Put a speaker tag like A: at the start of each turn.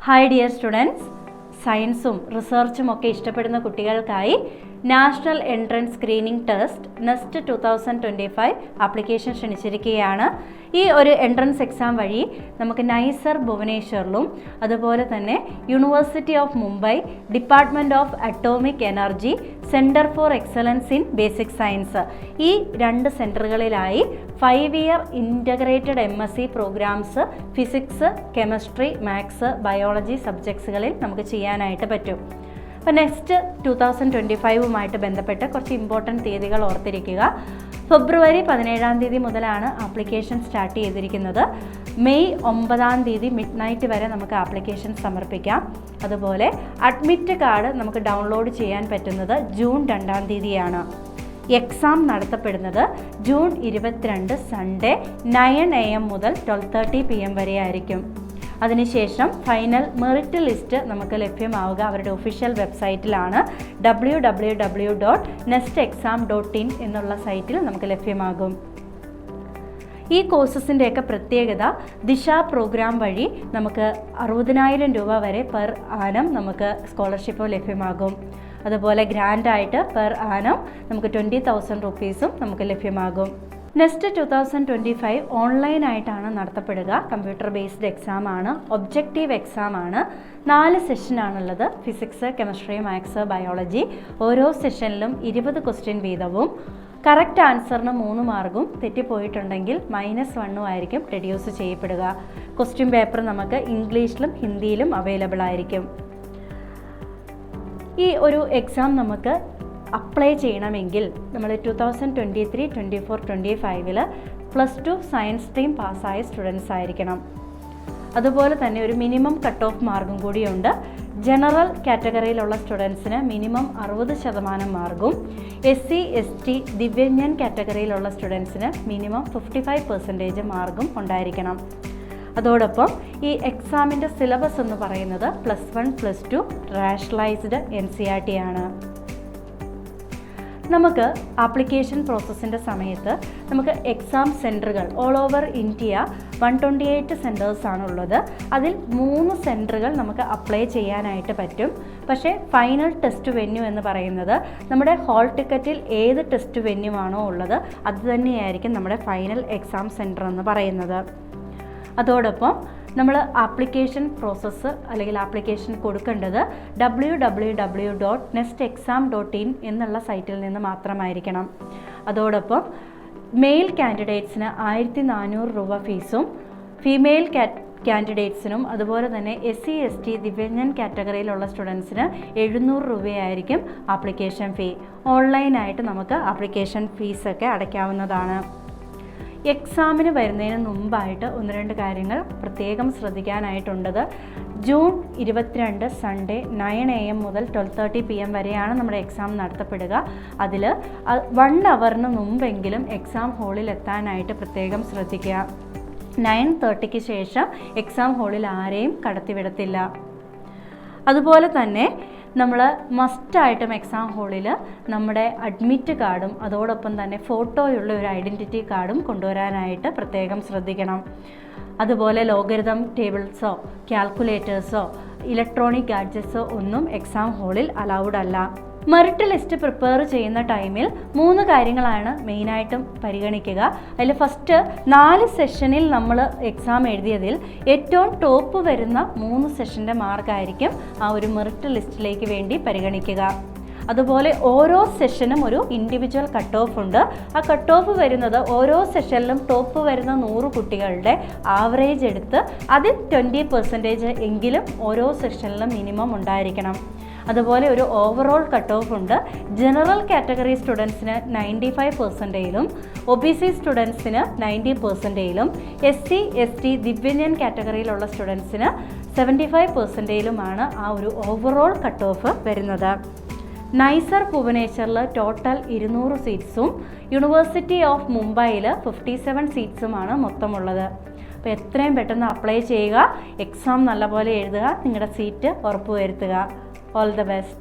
A: Hi dear students, സയൻസും റിസർച്ചും ഒക്കെ ഇഷ്ടപ്പെടുന്ന കുട്ടികൾക്കായി national entrance screening test NEST 2025 application ക്ഷണിച്ചിരിക്കുകയാണ്. ഈ ഒരു എൻട്രൻസ് എക്സാം വഴി നമുക്ക് നൈസർ ഭുവനേശ്വറിലും അതുപോലെ തന്നെ university of Mumbai, department of atomic energy, centre for excellence in basic science ഈ 2 സെൻറ്ററുകളിലായി 5 year integrated MSc programmes physics, chemistry, maths, biology സബ്ജക്ട്സുകളിൽ നമുക്ക് ചെയ്യാനായിട്ട് പറ്റും. അപ്പോൾ നെക്സ്റ്റ് 2025 ബന്ധപ്പെട്ട് കുറച്ച് ഇമ്പോർട്ടൻറ്റ് തീയതികൾ ഓർത്തിരിക്കുക. ഫെബ്രുവരി 17 മുതലാണ് ആപ്ലിക്കേഷൻ സ്റ്റാർട്ട് ചെയ്തിരിക്കുന്നത്. മെയ് 9 മിഡ് നൈറ്റ് വരെ നമുക്ക് ആപ്ലിക്കേഷൻ സമർപ്പിക്കാം. അതുപോലെ അഡ്മിറ്റ് കാർഡ് നമുക്ക് ഡൗൺലോഡ് ചെയ്യാൻ പറ്റുന്നത് ജൂൺ 2 എക്സാം നടത്തപ്പെടുന്നത് ജൂൺ 22 സൺഡേ 9 AM മുതൽ 12:30 PM വരെ ആയിരിക്കും. അതിനുശേഷം ഫൈനൽ മെറിറ്റ് ലിസ്റ്റ് നമുക്ക് ലഭ്യമാവുക അവരുടെ ഒഫീഷ്യൽ വെബ്സൈറ്റിലാണ്. www.nestexam.in എന്നുള്ള സൈറ്റിൽ നമുക്ക് ലഭ്യമാകും. ഈ കോഴ്സസിൻ്റെയൊക്കെ പ്രത്യേകത, ദിശ പ്രോഗ്രാം വഴി നമുക്ക് 60,000 രൂപ വരെ പെർ ആനം നമുക്ക് സ്കോളർഷിപ്പ് ലഭ്യമാകും. അതുപോലെ ഗ്രാൻഡായിട്ട് പെർ ആനം നമുക്ക് 20,000 റുപ്പീസും നമുക്ക് ലഭ്യമാകും. നെസ്റ്റ് 2025 ഓൺലൈനായിട്ടാണ് നടത്തപ്പെടുക. കമ്പ്യൂട്ടർ ബേസ്ഡ് എക്സാം ആണ്, ഒബ്ജക്റ്റീവ് എക്സാം ആണ്. 4 സെഷനാണുള്ളത്. Physics, chemistry, maths, biology. ഓരോ സെഷനിലും 20 ക്വസ്റ്റ്യൻ വീതവും. കറക്റ്റ് ആൻസറിന് 3 മാർക്കും, തെറ്റിപ്പോയിട്ടുണ്ടെങ്കിൽ -1 ആയിരിക്കും റെഡ്യൂസ് ചെയ്യപ്പെടുക. ക്വസ്റ്റ്യൻ പേപ്പർ നമുക്ക് ഇംഗ്ലീഷിലും ഹിന്ദിയിലും അവൈലബിൾ ആയിരിക്കും. ഈ ഒരു എക്സാം നമുക്ക് അപ്ലൈ ചെയ്യണമെങ്കിൽ നമ്മൾ 2023, 24, 25 +2 സയൻസ് സ്ട്രീം പാസ്സായ സ്റ്റുഡൻസ് ആയിരിക്കണം. അതുപോലെ തന്നെ ഒരു മിനിമം കട്ട് ഓഫ് മാർക്കും കൂടിയുണ്ട്. ജനറൽ കാറ്റഗറിയിലുള്ള സ്റ്റുഡൻസിന് മിനിമം 60% മാർക്കും, SC, ST, ദിവ്യജ്ഞൻ കാറ്റഗറിയിലുള്ള സ്റ്റുഡൻസിന് മിനിമം 55% മാർക്കും ഉണ്ടായിരിക്കണം. അതോടൊപ്പം ഈ എക്സാമിൻ്റെ സിലബസ് എന്ന് പറയുന്നത് +1, +2 റാഷണലൈസ്ഡ് NCERT ആണ്. നമുക്ക് ആപ്ലിക്കേഷൻ പ്രോസസ്സിൻ്റെ സമയത്ത് നമുക്ക് എക്സാം സെൻറ്ററുകൾ ഓൾ ഓവർ ഇന്ത്യ 128 സെൻറ്റേഴ്സാണുള്ളത്. അതിൽ 3 സെൻറ്ററുകൾ നമുക്ക് അപ്ലൈ ചെയ്യാനായിട്ട് പറ്റും. പക്ഷേ ഫൈനൽ ടെസ്റ്റ് വെന്യൂ എന്ന് പറയുന്നത് നമ്മുടെ ഹോൾ ടിക്കറ്റിൽ ഏത് ടെസ്റ്റ് വെന്യൂ ആണോ ഉള്ളത് അത് തന്നെയായിരിക്കും നമ്മുടെ ഫൈനൽ എക്സാം സെൻറ്റർ എന്ന് പറയുന്നത്. അതോടൊപ്പം നമ്മൾ ആപ്ലിക്കേഷൻ പ്രോസസ്സ് അല്ലെങ്കിൽ ആപ്ലിക്കേഷൻ കൊടുക്കേണ്ടത് www.nestexam.in എന്നുള്ള സൈറ്റിൽ നിന്ന് മാത്രമായിരിക്കണം. അതോടൊപ്പം മെയിൽ കാൻഡിഡേറ്റ്സിന് 1,400 രൂപ ഫീസും, ഫീമെയിൽ കാൻഡിഡേറ്റ്സിനും അതുപോലെ തന്നെ SC, ST, ദിവ്യജ്ഞൻ കാറ്റഗറിയിലുള്ള സ്റ്റുഡൻസിന് 700 രൂപയായിരിക്കും ആപ്ലിക്കേഷൻ ഫീ. ഓൺലൈനായിട്ട് നമുക്ക് ആപ്ലിക്കേഷൻ ഫീസൊക്കെ അടയ്ക്കാവുന്നതാണ്. എക്സാമിന് വരുന്നതിന് മുമ്പായിട്ട് 1-2 കാര്യങ്ങൾ പ്രത്യേകം ശ്രദ്ധിക്കാനായിട്ടുള്ളത്. ജൂൺ 22 സൺഡേ 9 AM മുതൽ 12:30 PM വരെയാണ് നമ്മുടെ എക്സാം നടത്തപ്പെടുക. അതിൽ 1 അവറിന് മുമ്പെങ്കിലും എക്സാം ഹാളിൽ എത്താനായിട്ട് പ്രത്യേകം ശ്രദ്ധിക്കുക. 9:30 ശേഷം എക്സാം ഹാളിൽ ആരെയും കടത്തിവിടത്തില്ല. അതുപോലെ തന്നെ നമ്മൾ മസ്റ്റായിട്ടും എക്സാം ഹാളിൽ നമ്മുടെ അഡ്മിറ്റ് കാർഡും അതോടൊപ്പം തന്നെ ഫോട്ടോയുള്ള ഒരു ഐഡൻറ്റിറ്റി കാർഡും കൊണ്ടുവരാനായിട്ട് പ്രത്യേകം ശ്രദ്ധിക്കണം. അതുപോലെ ലോഗരിതം ടേബിൾസോ കാൽക്കുലേറ്റേഴ്സോ ഇലക്ട്രോണിക് ഗാഡ്ജറ്റ്സോ ഒന്നും എക്സാം ഹാളിൽ അലൗഡ് അല്ല. മെറിറ്റ് ലിസ്റ്റ് പ്രിപ്പയർ ചെയ്യുന്ന ടൈമിൽ 3 കാര്യങ്ങളാണ് മെയിനായിട്ടും പരിഗണിക്കുക. അതിൽ ഫസ്റ്റ് 4 സെഷനിൽ നമ്മൾ എക്സാം എഴുതിയതിൽ ഏറ്റവും ടോപ്പ് വരുന്ന 3 സെഷൻ്റെ മാർക്കായിരിക്കും ആ ഒരു മെറിറ്റ് ലിസ്റ്റിലേക്ക് വേണ്ടി പരിഗണിക്കുക. അതുപോലെ ഓരോ സെഷനും ഒരു ഇൻഡിവിജ്വൽ കട്ട് ഓഫ് ഉണ്ട്. ആ കട്ട് ഓഫ് വരുന്നത് ഓരോ സെഷനിലും ടോപ്പ് വരുന്ന 100 കുട്ടികളുടെ ആവറേജ് എടുത്ത് അതിൽ 20% എങ്കിലും ഓരോ സെഷനിലും മിനിമം ഉണ്ടായിരിക്കണം. അതുപോലെ ഒരു ഓവറോൾ കട്ട് ഓഫ് ഉണ്ട്. ജനറൽ കാറ്റഗറി സ്റ്റുഡൻസിന് 95%, OBC സ്റ്റുഡൻസിന് 90%, SC, ST, ദിവ്യജ്ഞൻ കാറ്റഗറിയിലുള്ള സ്റ്റുഡൻസിന് 75%ലുമാണ് ആ ഒരു ഓവറോൾ കട്ട് ഓഫ് വരുന്നത്. നൈസർ ഭുവനേശ്വറിൽ ടോട്ടൽ 200 സീറ്റ്സും യൂണിവേഴ്സിറ്റി ഓഫ് മുംബൈയിൽ 57 സീറ്റ്സുമാണ് മൊത്തമുള്ളത്. അപ്പോൾ എത്രയും പെട്ടെന്ന് അപ്ലൈ ചെയ്യുക, എക്സാം നല്ലപോലെ എഴുതുക, നിങ്ങളുടെ സീറ്റ് ഉറപ്പുവരുത്തുക. All the best.